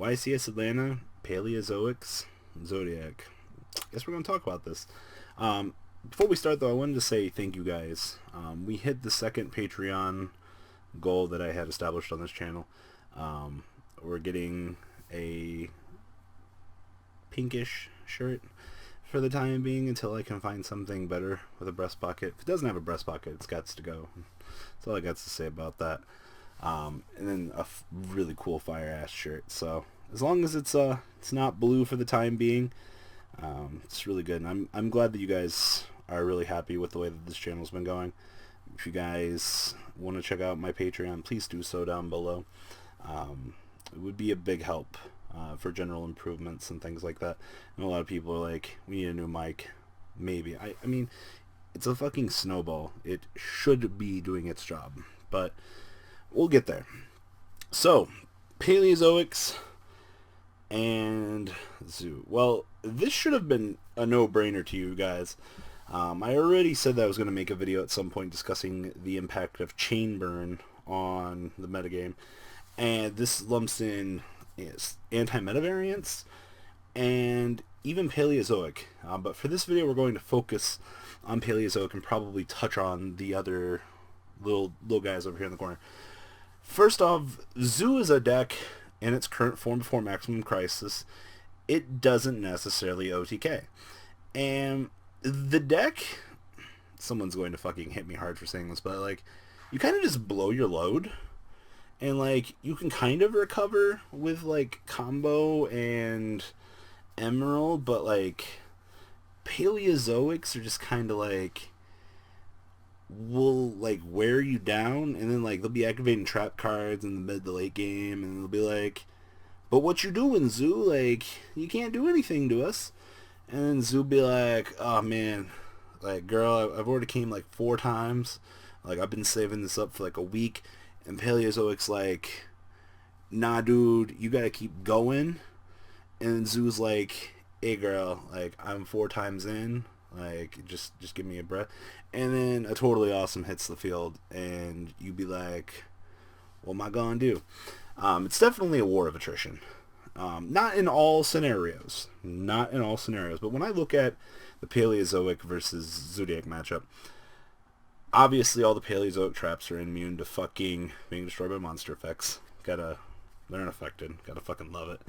YCS Atlanta, Paleozoics, Zoodiac. Guess we're going to talk about this. Before we start, though, I wanted to say thank you guys. We hit the second Patreon goal that I had established on this channel. We're getting a pinkish shirt for the time being until I can find something better with a breast pocket. If it doesn't have a breast pocket, it's got to go. That's all I got to say about that. And then a really cool fire ass shirt. So as long as it's not blue for the time being, it's really good. And I'm glad that you guys are really happy with the way that this channel's been going. If you guys want to check out my Patreon, please do so down below. It would be a big help for general improvements and things like that. And a lot of people are like, we need a new mic. Maybe. I mean, it's a fucking snowball. It should be doing its job. But we'll get there. So, Paleozoics and Zoo. Well, this should have been a no-brainer to you guys. I already said that I was going to make a video at some point discussing the impact of chain burn on the metagame. And this lumps in anti-meta variants and even Paleozoic. But for this video, we're going to focus on Paleozoic and probably touch on the other little guys over here in the corner. First off, Zoo is a deck in its current form before Maximum Crisis. It doesn't necessarily OTK. And the deck, someone's going to fucking hit me hard for saying this, but like, you kind of just blow your load. And like, you can kind of recover with like combo and emerald, but like, Paleozoics are just kind of like, will like wear you down, and then like they'll be activating trap cards in the mid to late game, and they'll be like, but what you doing, Zoo? Like, you can't do anything to us. And then Zoo be like, oh man, like, girl, I've already came like 4 times, like I've been saving this up for like a week. And Paleozoic's like, nah dude, you gotta keep going. And Zoo's like, hey girl, like I'm 4 times in, like just give me a breath. And then a totally awesome hits the field, and you be like, what am I gonna do? It's definitely a war of attrition. Not in all scenarios, but when I look at the Paleozoic versus Zoodiac matchup, obviously all the Paleozoic traps are immune to fucking being destroyed by monster effects. They're unaffected. Gotta fucking love it.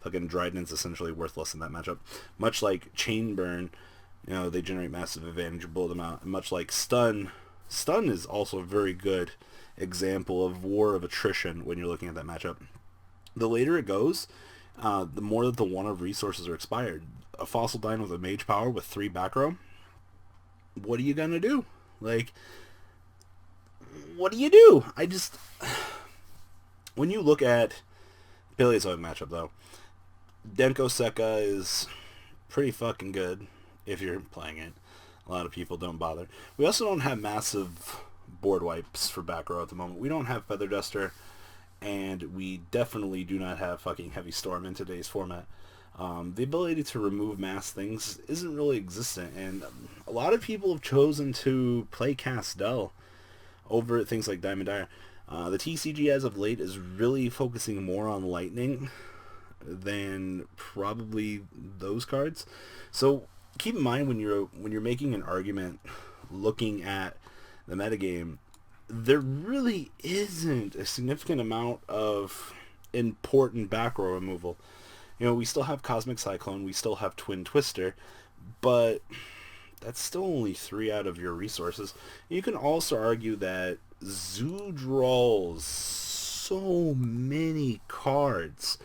Fucking Dryden's essentially worthless in that matchup. Much like Chain Burn, you know, they generate massive advantage, you blow them out. And much like Stun is also a very good example of war of attrition when you're looking at that matchup. The later it goes, the more that the one of resources are expired. A Fossil Dine with a Mage Power with 3 back row, what are you gonna do? Like, what do you do? When you look at Paleozoic matchup though, Denko Sekka is pretty fucking good if you're playing it. A lot of people don't bother. We also don't have massive board wipes for back row at the moment. We don't have Feather Duster, and we definitely do not have fucking Heavy Storm in today's format. The ability to remove mass things isn't really existent, and a lot of people have chosen to play Castel over things like Diamond Dire. The TCG as of late is really focusing more on Lightning than probably those cards. So keep in mind when you're making an argument looking at the metagame, there really isn't a significant amount of important back row removal. You know, we still have Cosmic Cyclone, we still have Twin Twister, but that's still only 3 out of your resources. You can also argue that Zoo draws so many cards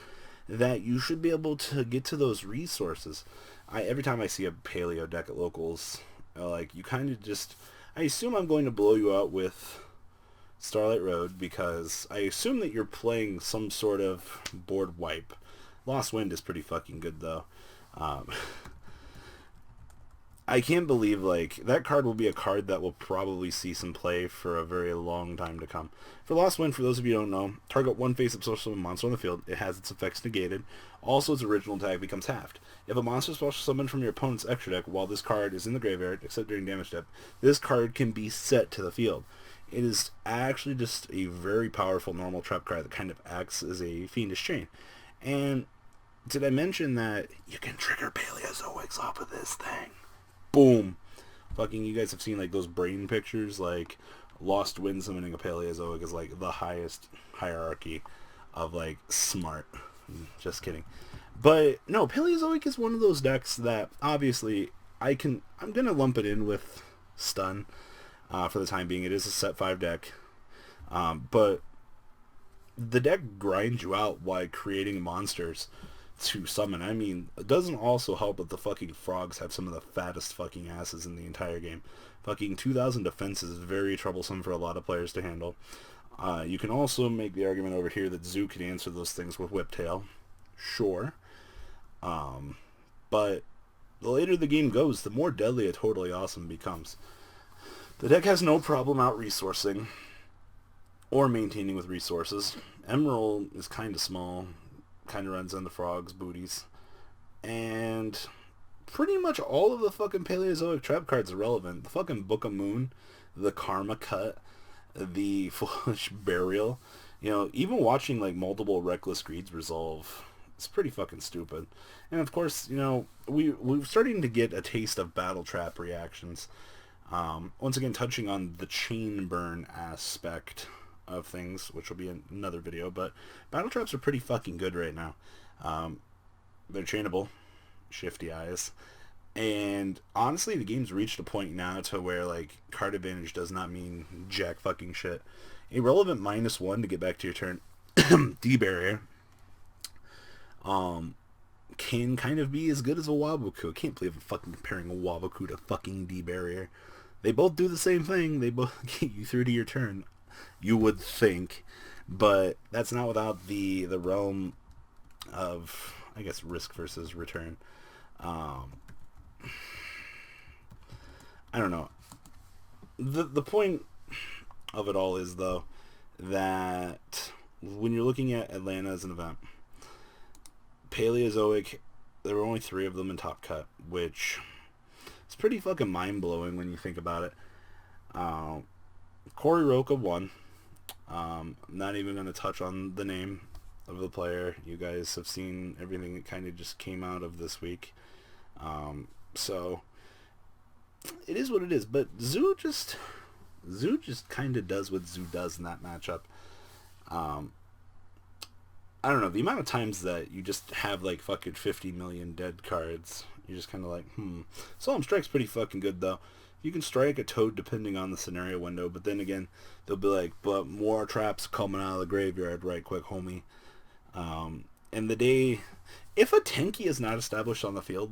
that you should be able to get to those resources. Every time I see a Paleo deck at locals, like, you kind of just, I assume I'm going to blow you out with Starlight Road, because I assume that you're playing some sort of board wipe. Lost Wind is pretty fucking good though. I can't believe, like, that card will be a card that will probably see some play for a very long time to come. For Lost Wind, for those of you who don't know, target one face-up special summon monster on the field. It has its effects negated. Also, its original tag becomes halved. If a monster special summoned from your opponent's extra deck while this card is in the graveyard, except during damage step, this card can be set to the field. It is actually just a very powerful normal trap card that kind of acts as a Fiendish Chain. And did I mention that you can trigger Paleozoics off of this thing? Boom. Fucking, you guys have seen like those brain pictures, like Lost Wind summoning a Paleozoic is like the highest hierarchy of like smart. Just kidding. But no, Paleozoic is one of those decks that obviously I'm gonna lump it in with Stun for the time being. It is a set 5 deck, but the deck grinds you out while creating monsters to summon. I mean, it doesn't also help that the fucking frogs have some of the fattest fucking asses in the entire game. Fucking 2,000 defense is very troublesome for a lot of players to handle. You can also make the argument over here that Zoo can answer those things with Whiptail. Sure. But the later the game goes, the more deadly a Totally Awesome becomes. The deck has no problem out-resourcing or maintaining with resources. Emerald is kind of small, kind of runs into frogs' booties, and pretty much all of the fucking Paleozoic trap cards are relevant. The fucking Book of Moon, the Karma Cut, the Foolish Burial, you know, even watching like multiple Reckless Greeds resolve, it's pretty fucking stupid. And of course, you know, we're starting to get a taste of Battle Trap reactions. Once again, touching on the chain burn aspect of things, which will be another video, but Battle Traps are pretty fucking good right now. They're chainable, Shifty Eyes, and honestly, the game's reached a point now to where, like, card advantage does not mean jack fucking shit. Irrelevant -1 to get back to your turn, D-Barrier, can kind of be as good as a Waboku. I can't believe I'm fucking comparing a Waboku to fucking D-Barrier. They both do the same thing. They both get you through to your turn, you would think, but that's not without the realm of, I guess, risk versus return. I don't know. The point of it all is, though, that when you're looking at Atlanta as an event, Paleozoic, there were only 3 of them in Top Cut, which is pretty fucking mind-blowing when you think about it. Corey Roca won. I'm not even going to touch on the name of the player. You guys have seen everything that kind of just came out of this week. So it is what it is. But Zoo just kind of does what Zoo does in that matchup. I don't know, the amount of times that you just have like fucking 50 million dead cards, you're just kind of like, Solemn Strike's pretty fucking good, though. You can strike a Toad depending on the scenario window, but then again, they'll be like, but more traps coming out of the graveyard right quick, homie. And the day, if a Tenki is not established on the field,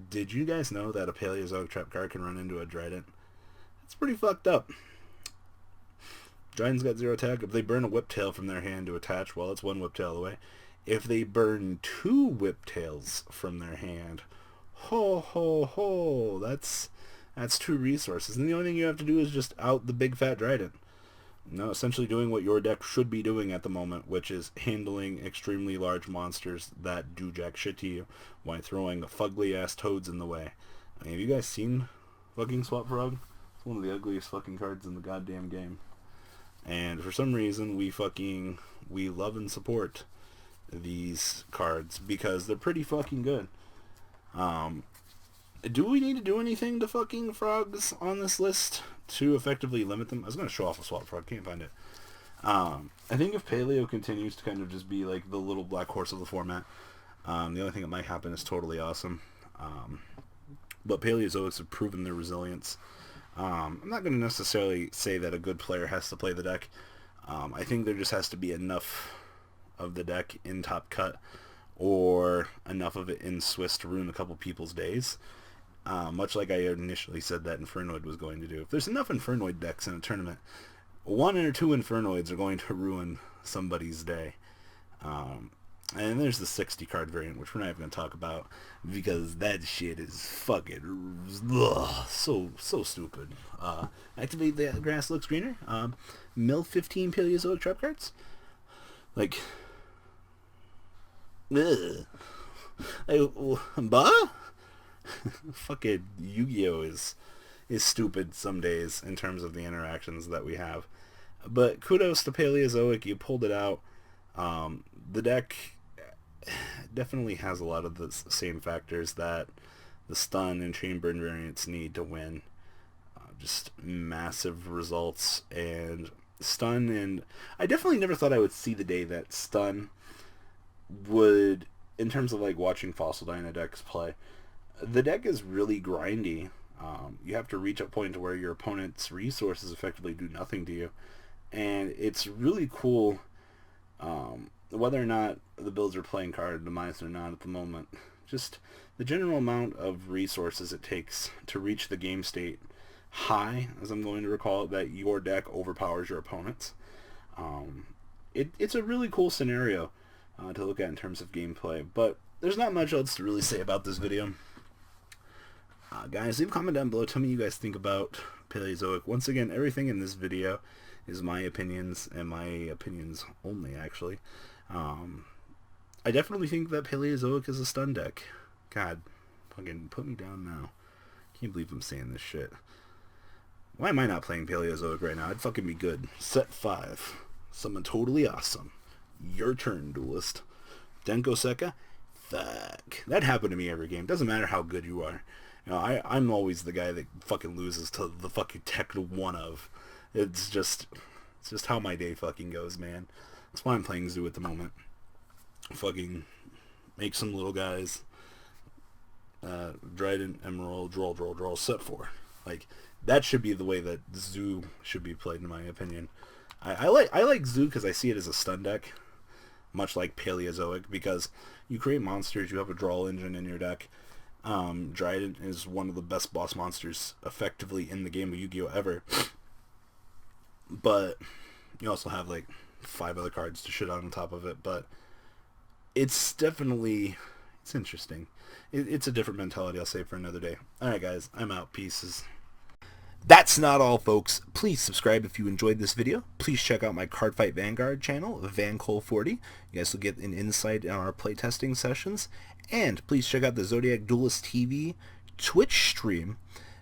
did you guys know that a Paleozoic trap card can run into a Trident? It's pretty fucked up. Trident's got 0 attack. If they burn a Whiptail from their hand to attach, well, it's 1 Whiptail away. If they burn 2 Whiptails from their hand, ho ho ho, that's 2 resources. And the only thing you have to do is just out the big fat Trident. No, essentially doing what your deck should be doing at the moment, which is handling extremely large monsters that do jack shit to you while throwing fugly ass Toads in the way. I mean, have you guys seen fucking Swap Frog? It's one of the ugliest fucking cards in the goddamn game. And for some reason, we love and support these cards because they're pretty fucking good. Do we need to do anything to fucking frogs on this list to effectively limit them? I was going to show off a Swap Frog, can't find it. I think if Paleo continues to kind of just be like the little black horse of the format, the only thing that might happen is Totally Awesome. But Paleozoics have proven their resilience. I'm not going to necessarily say that a good player has to play the deck. I think there just has to be enough of the deck in Top Cut or enough of it in Swiss to ruin a couple people's days. Much like I initially said that Infernoid was going to do. If there's enough Infernoid decks in a tournament, 1 or 2 Infernoids are going to ruin somebody's day. And there's the 60 card variant, which we're not even going to talk about because that shit is fucking so stupid. Activate the grass looks greener. Mill 15 Paleozoic trap cards. Like, ugh. Fucking Yugioh is stupid some days in terms of the interactions that we have. But kudos to Paleozoic, you pulled it out. The deck, definitely has a lot of the same factors that the stun and chain burn variants need to win. Just massive results and stun, and I definitely never thought I would see the day that stun would, in terms of like watching Fossil Dyna decks play, the deck is really grindy. You have to reach a point to where your opponent's resources effectively do nothing to you, and it's really cool. Whether or not the builds are playing card demise or not at the moment, just the general amount of resources it takes to reach the game state high, as I'm going to recall it, that your deck overpowers your opponent's. It's a really cool scenario to look at in terms of gameplay, but there's not much else to really say about this video. Guys, leave a comment down below. Tell me what you guys think about Paleozoic. Once again, everything in this video is my opinions, and my opinions only, actually. I definitely think that Paleozoic is a stun deck. God, fucking put me down now. Can't believe I'm saying this shit. Why am I not playing Paleozoic right now? I'd fucking be good. Set 5. Someone totally awesome. Your turn, duelist. Denko Seka? Fuck. That happened to me every game. Doesn't matter how good you are. You know, I'm always the guy that fucking loses to the fucking tech one of. It's just how my day fucking goes, man. That's why I'm playing Zoo at the moment. Fucking make some little guys. Dryden, Emerald, draw, set 4. Like, that should be the way that Zoo should be played, in my opinion. I like Zoo because I see it as a stun deck, much like Paleozoic, because you create monsters, you have a draw engine in your deck. Dryden is one of the best boss monsters effectively in the game of Yu-Gi-Oh! Ever. But you also have like 5 other cards to shit on top of it. But it's definitely, it's interesting. It's a different mentality, I'll say, for another day. Alright guys, I'm out. Pieces. That's not all, folks. Please subscribe if you enjoyed this video. Please check out my Cardfight Vanguard channel, VanCole40. You guys will get an insight on our playtesting sessions. And please check out the Zoodiac Duelist TV Twitch stream.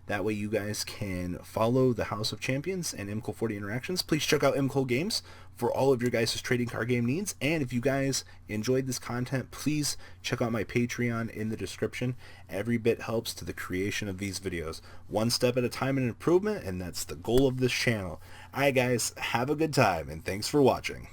That way you guys can follow the House of Champions and MCole40 interactions. Please check out MCole Games for all of your guys' trading card game needs. And if you guys enjoyed this content, please check out my Patreon in the description. Every bit helps to the creation of these videos. One step at a time in improvement, and that's the goal of this channel. Alright guys, have a good time, and thanks for watching.